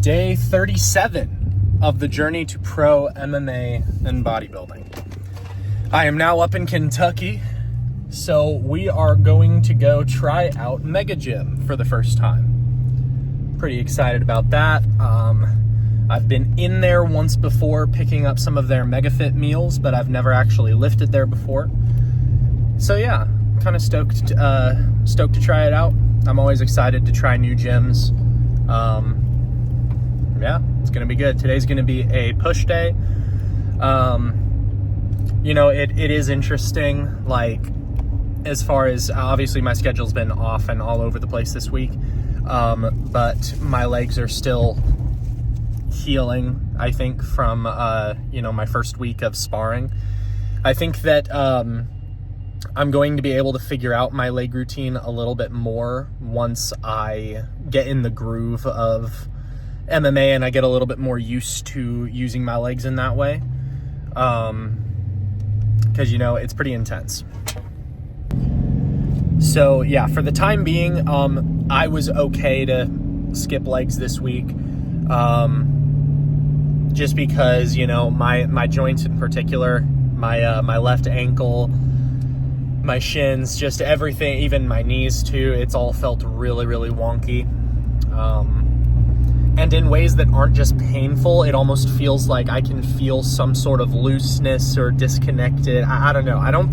day 37 of the journey to pro MMA and bodybuilding. I am now up in Kentucky, so we are going to go try out Mega Gym for the first time. Pretty excited about that. I've been in there once before picking up some of their MegaFit meals, but I've never actually lifted there before. So yeah, kind of stoked to try it out. I'm always excited to try new gyms. Yeah, it's gonna be good. Today's gonna be a push day. You know, it is interesting, like, as far as, obviously my schedule's been off and all over the place this week, but my legs are still healing, I think, from, my first week of sparring. I think that I'm going to be able to figure out my leg routine a little bit more once I get in the groove of MMA and I get a little bit more used to using my legs in that way. Because, it's pretty intense. So yeah, for the time being, I was okay to skip legs this week. Just because, my joints in particular, my left ankle, my shins, just everything, even my knees too, it's all felt really, really wonky. And in ways that aren't just painful, it almost feels like I can feel some sort of looseness or disconnected. I don't know. I don't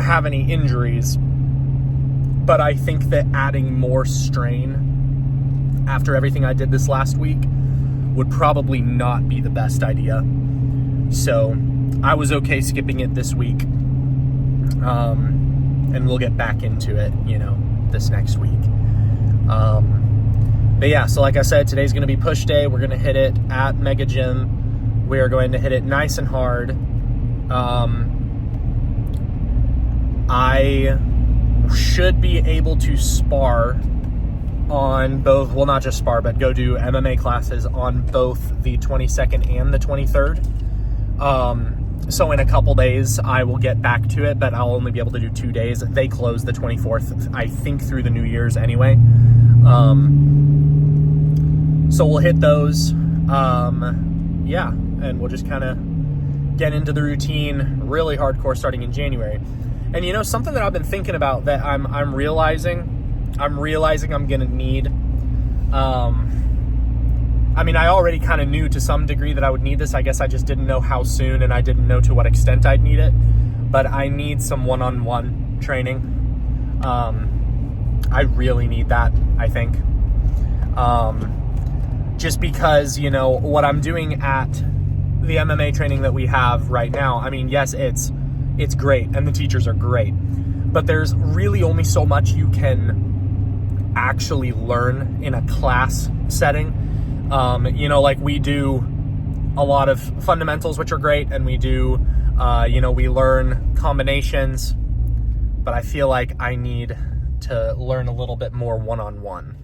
have any injuries, but I think that adding more strain after everything I did this last week would probably not be the best idea. So I was okay skipping it this week. And we'll get back into it, this next week. But yeah, so like I said, today's going to be push day. We're going to hit it at Mega Gym. We are going to hit it nice and hard. I should be able to spar on both, well, not just spar, but go do MMA classes on both the 22nd and the 23rd. So in a couple days, I will get back to it, but I'll only be able to do 2 days. They close the 24th, I think, through the New Year's anyway. So we'll hit those. Yeah, and we'll just kind of get into the routine really hardcore starting in January. And something that I've been thinking about that I'm realizing I'm going to need. I already kind of knew to some degree that I would need this. I guess I just didn't know how soon, and I didn't know to what extent I'd need it. But I need some one-on-one training. I really need that, I think. Just because, what I'm doing at the MMA training that we have right now, yes, it's great, and the teachers are great. But there's really only so much you can actually learn in a class setting. Like we do a lot of fundamentals, which are great, and we do, we learn combinations, but I feel like I need to learn a little bit more one-on-one.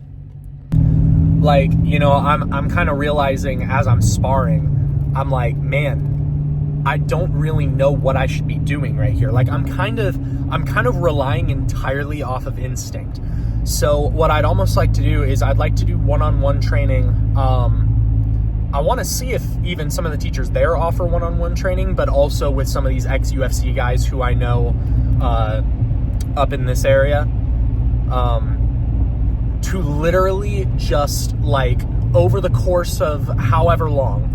Like, I'm kind of realizing as I'm sparring, I'm like, man, I don't really know what I should be doing right here. Like, I'm kind of relying entirely off of instinct. So what I'd almost like to do is I'd like to do one-on-one training. I want to see if even some of the teachers there offer one-on-one training, but also with some of these ex-UFC guys who I know up in this area, to literally just, like, over the course of however long,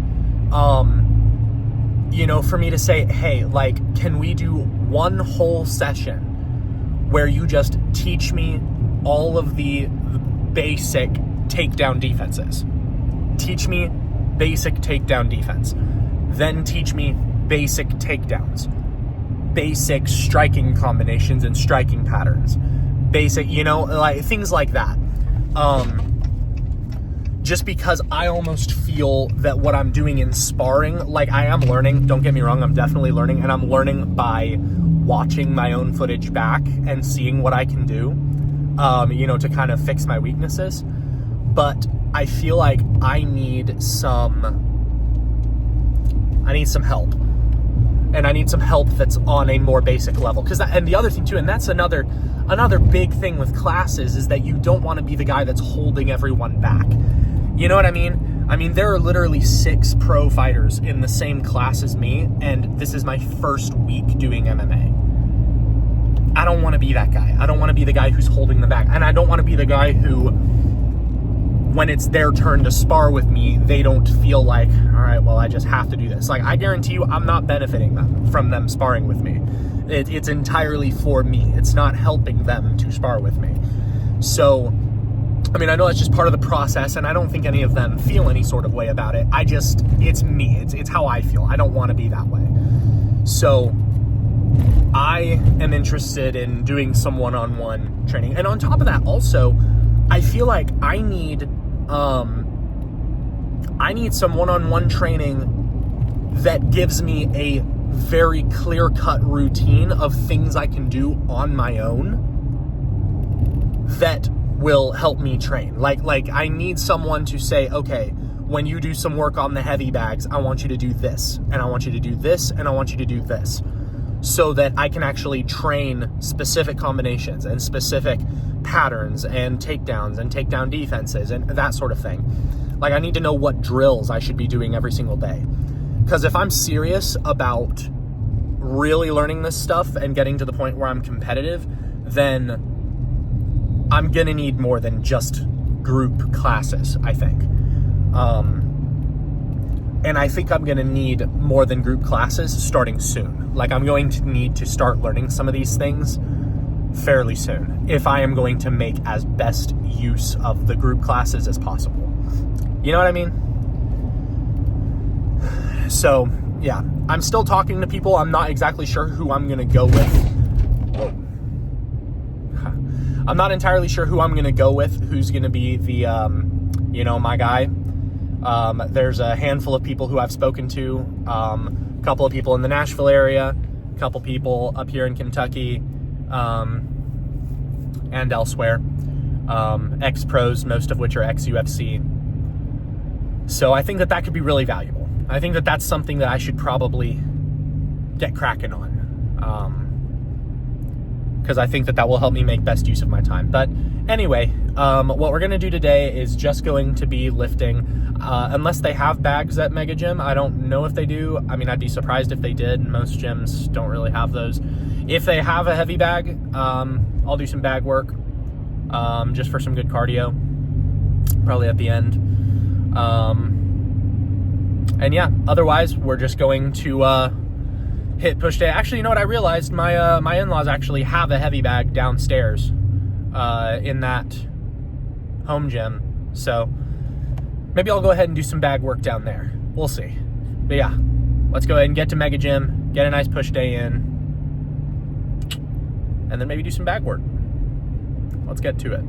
for me to say, hey, like, can we do one whole session where you just teach me all of the basic takedown defenses. Teach me basic takedown defense. Then teach me basic takedowns. Basic striking combinations and striking patterns. Basic, like things like that. Just because I almost feel that what I'm doing in sparring, like I am learning, don't get me wrong, I'm definitely learning, and I'm learning by watching my own footage back and seeing what I can do. To kind of fix my weaknesses. But I feel like I need some help. And I need some help that's on a more basic level. And the other thing too, and that's another big thing with classes, is that you don't want to be the guy that's holding everyone back. You know what I mean? I mean, there are literally 6 pro fighters in the same class as me, and this is my first week doing MMA. I don't want to be that guy. I don't want to be the guy who's holding them back. And I don't want to be the guy who, when it's their turn to spar with me, they don't feel like, all right, well, I just have to do this. Like, I guarantee you, I'm not benefiting them from them sparring with me. It's entirely for me. It's not helping them to spar with me. So, I mean, I know that's just part of the process, and I don't think any of them feel any sort of way about it. It's me. It's how I feel. I don't want to be that way. So, I am interested in doing some one-on-one training. And on top of that, also, I feel like I need some one-on-one training that gives me a very clear-cut routine of things I can do on my own that will help me train. Like I need someone to say, okay, when you do some work on the heavy bags, I want you to do this, and I want you to do this, and I want you to do this, so that I can actually train specific combinations and specific patterns and takedowns and takedown defenses and that sort of thing. Like, I need to know what drills I should be doing every single day. Because if I'm serious about really learning this stuff and getting to the point where I'm competitive, then I'm going to need more than just group classes, I think. And I think I'm going to need more than group classes starting soon. Like, I'm going to need to start learning some of these things fairly soon if I am going to make as best use of the group classes as possible. You know what I mean? So, yeah, I'm still talking to people. I'm not exactly sure who I'm going to go with. Whoa. I'm not entirely sure who I'm going to go with, who's going to be the, my guy. There's a handful of people who I've spoken to, a couple of people in the Nashville area, a couple people up here in Kentucky, and elsewhere, ex-pros, most of which are ex-UFC. So I think that could be really valuable. I think that that's something that I should probably get cracking on, because I think that will help me make best use of my time. But anyway, what we're going to do today is just going to be lifting, unless they have bags at Mega Gym. I don't know if they do. I mean, I'd be surprised if they did. Most gyms don't really have those. If they have a heavy bag, I'll do some bag work, just for some good cardio, probably at the end. And yeah, otherwise, we're just going to hit push day. Actually, you know what? I realized my in-laws actually have a heavy bag downstairs in that home gym. So maybe I'll go ahead and do some bag work down there. We'll see. But yeah, let's go ahead and get to Mega Gym, get a nice push day in, and then maybe do some bag work. Let's get to it.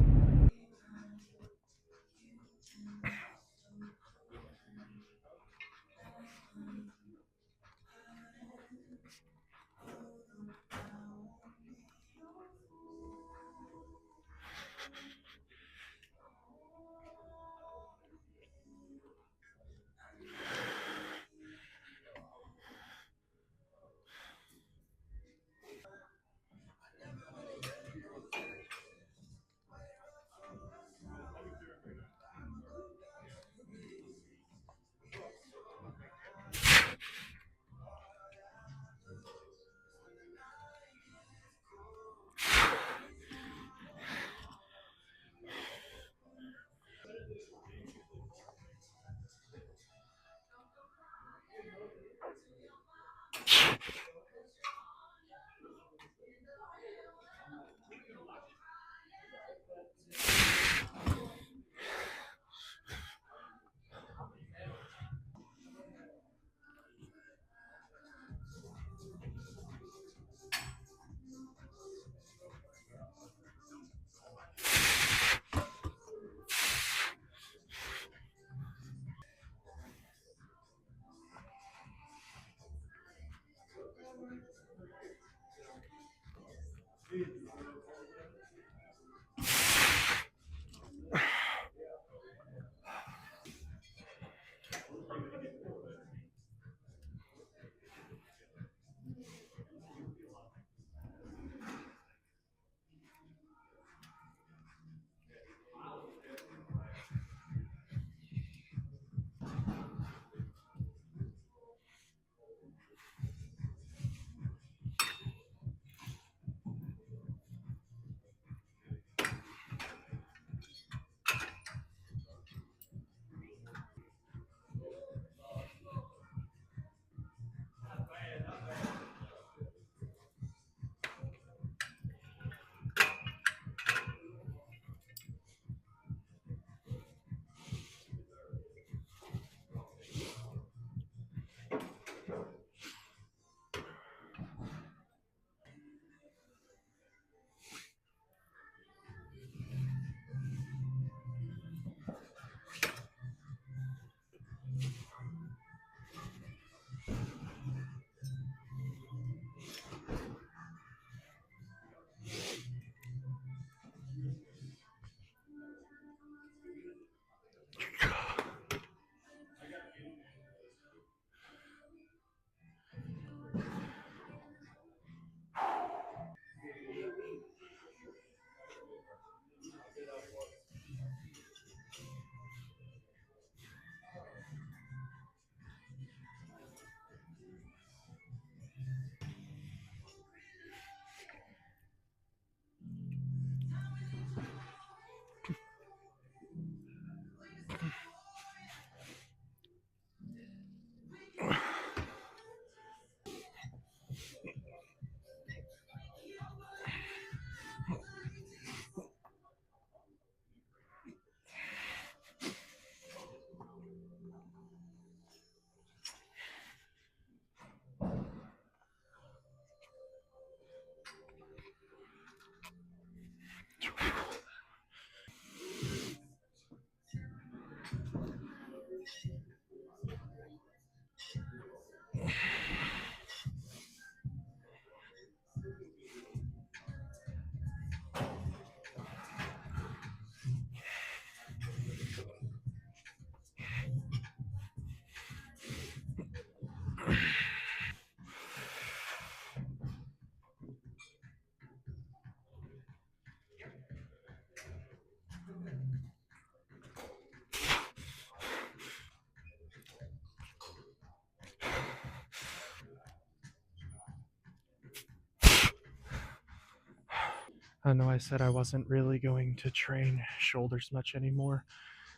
I know I said I wasn't really going to train shoulders much anymore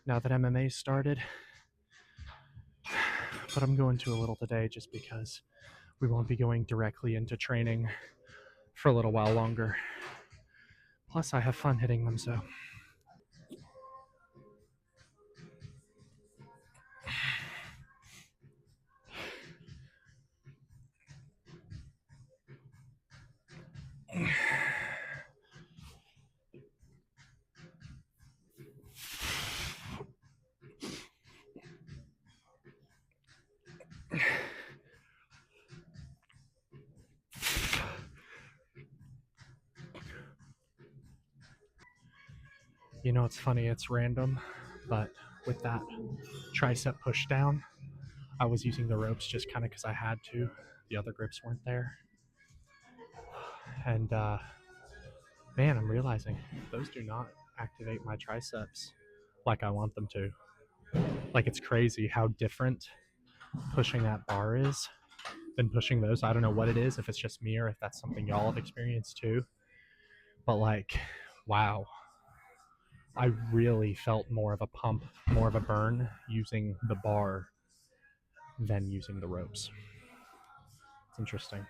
now that MMA started, but I'm going to a little today just because we won't be going directly into training for a little while longer. Plus, I have fun hitting them, so. You know, it's funny, it's random, but with that tricep push down, I was using the ropes just kind of because I had to. The other grips weren't there. And man, I'm realizing those do not activate my triceps like I want them to. Like, it's crazy how different pushing that bar is than pushing those. I don't know what it is, if it's just me or if that's something y'all have experienced too. But like, wow, I really felt more of a pump, more of a burn using the bar than using the ropes. It's interesting.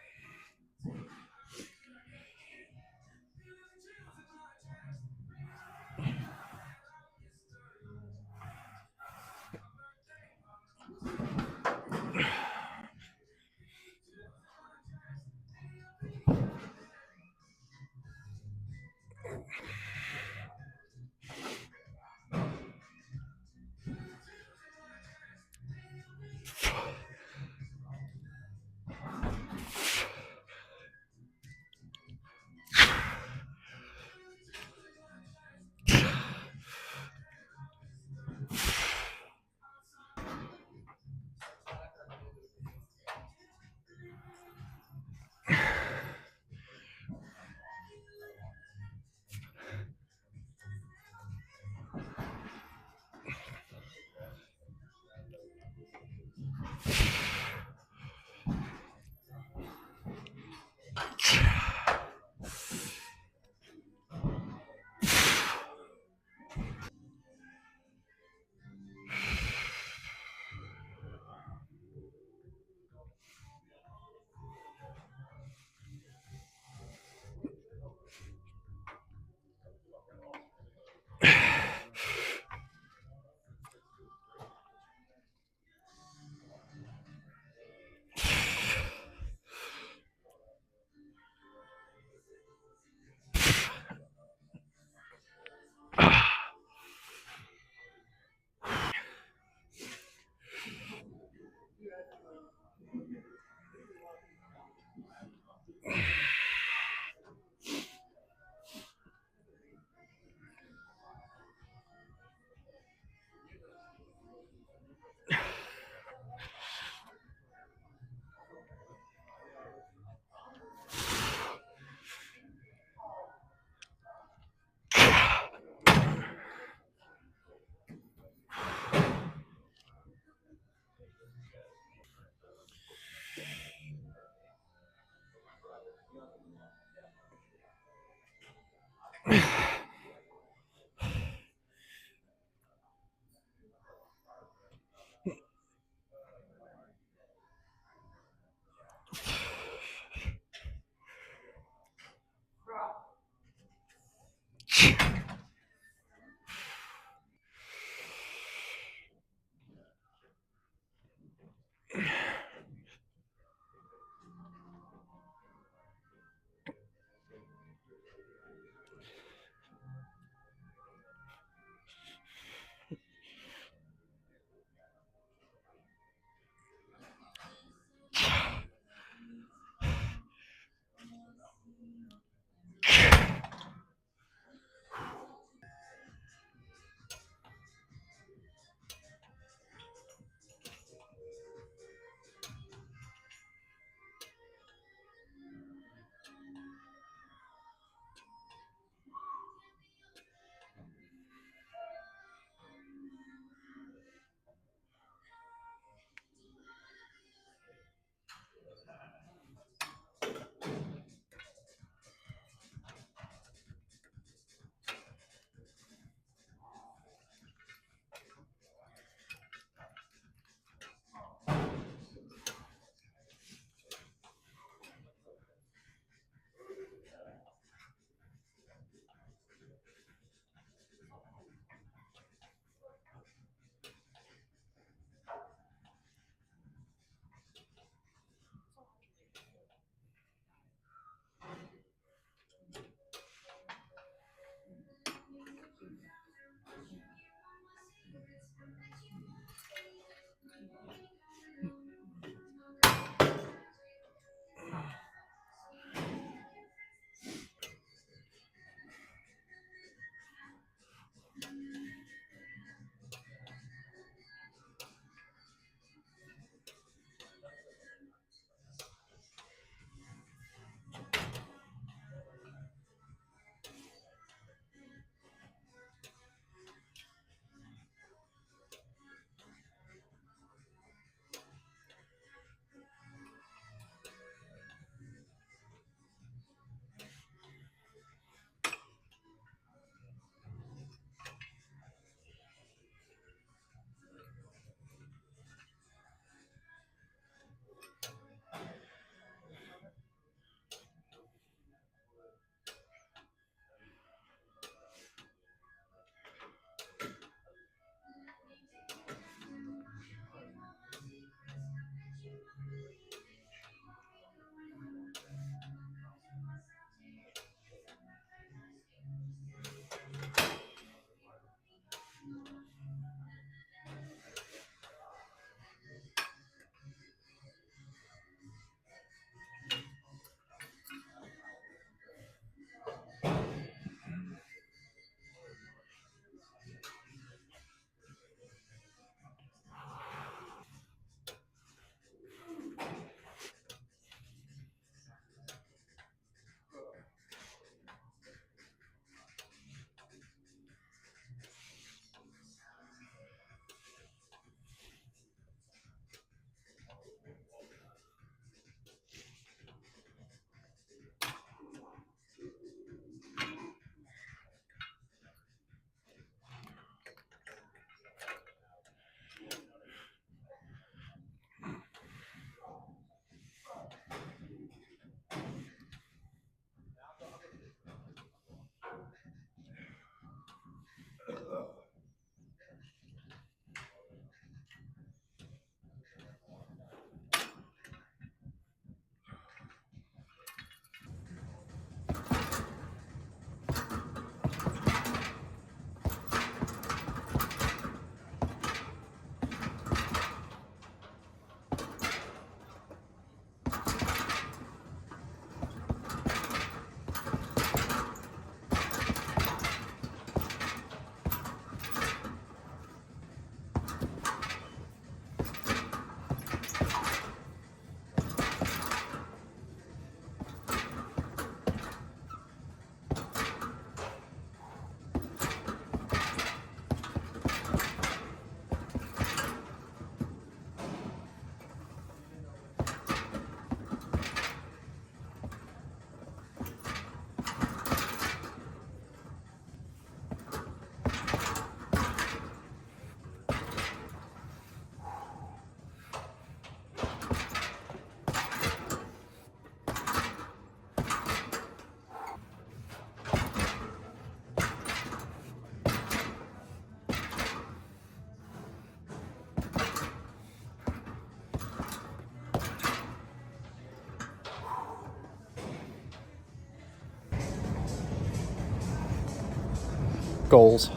goals.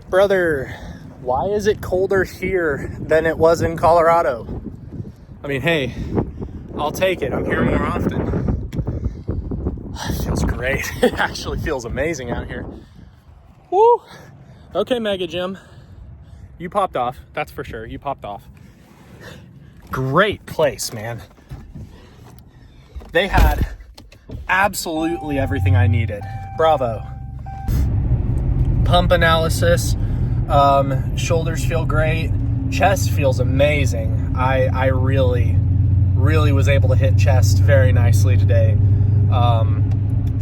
Brother, why is it colder here than it was in Colorado? I mean, hey, I'll take it. I'm here more often. It feels great. It actually feels amazing out here. Woo! Okay, Mega Gym. You popped off. That's for sure. You popped off. Great place, man. They had absolutely everything I needed. Bravo. Pump analysis. Shoulders feel great. Chest feels amazing. I really was able to hit chest very nicely today.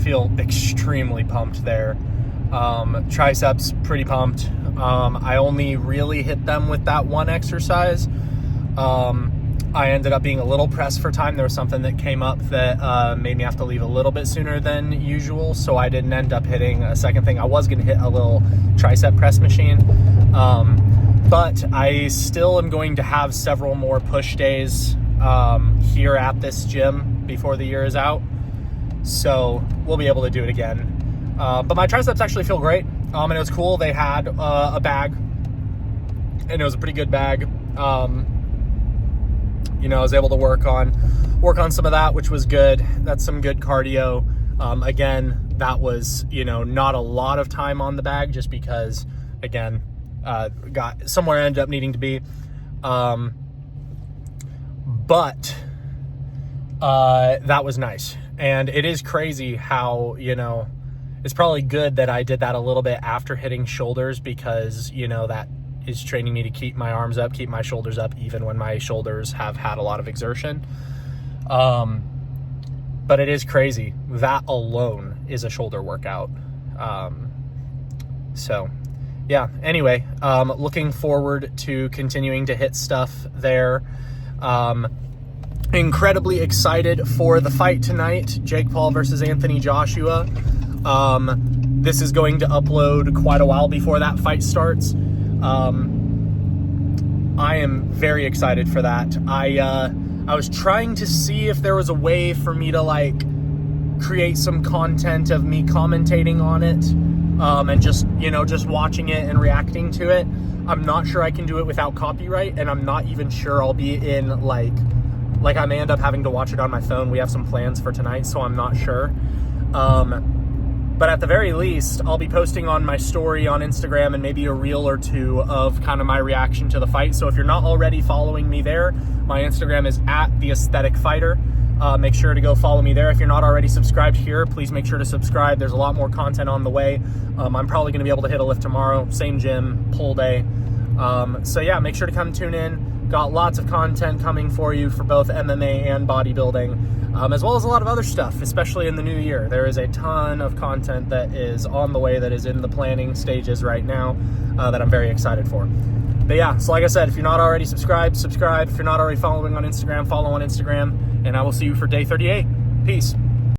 Feel extremely pumped there. Triceps, pretty pumped. I only really hit them with that one exercise. I ended up being a little pressed for time. There was something that came up that made me have to leave a little bit sooner than usual, so I didn't end up hitting a second thing. I was going to hit a little tricep press machine, but I still am going to have several more push days here at this gym before the year is out, so we'll be able to do it again. But my triceps actually feel great, and it was cool. They had a bag, and it was a pretty good bag. You know, I was able to work on some of that, which was good. That's some good cardio. Again, that was, you know, not a lot of time on the bag just because, again, got somewhere I ended up needing to be. But that was nice. And it is crazy how, you know, it's probably good that I did that a little bit after hitting shoulders because, you know, that is training me to keep my arms up, keep my shoulders up, even when my shoulders have had a lot of exertion. But it is crazy. That alone is a shoulder workout. So yeah, anyway, looking forward to continuing to hit stuff there. Incredibly excited for the fight tonight, Jake Paul versus Anthony Joshua. This is going to upload quite a while before that fight starts. I am very excited for that. I was trying to see if there was a way for me to like create some content of me commentating on it, and just, you know, just watching it and reacting to it. I'm not sure I can do it without copyright, and I'm not even sure I'll be in like I may end up having to watch it on my phone. We have some plans for tonight, so I'm not sure. But at the very least, I'll be posting on my story on Instagram and maybe a reel or two of kind of my reaction to the fight. So if you're not already following me there, my Instagram is @theaestheticfighter. Make sure to go follow me there. If you're not already subscribed here, please make sure to subscribe. There's a lot more content on the way. I'm probably going to be able to hit a lift tomorrow, same gym, pull day. So yeah, make sure to come tune in. Got lots of content coming for you for both MMA and bodybuilding, as well as a lot of other stuff, especially in the new year. There is a ton of content that is on the way, that is in the planning stages right now, that I'm very excited for. But yeah, so like I said, if you're not already subscribed, subscribe. If you're not already following on Instagram, follow on Instagram, and I will see you for day 38. Peace.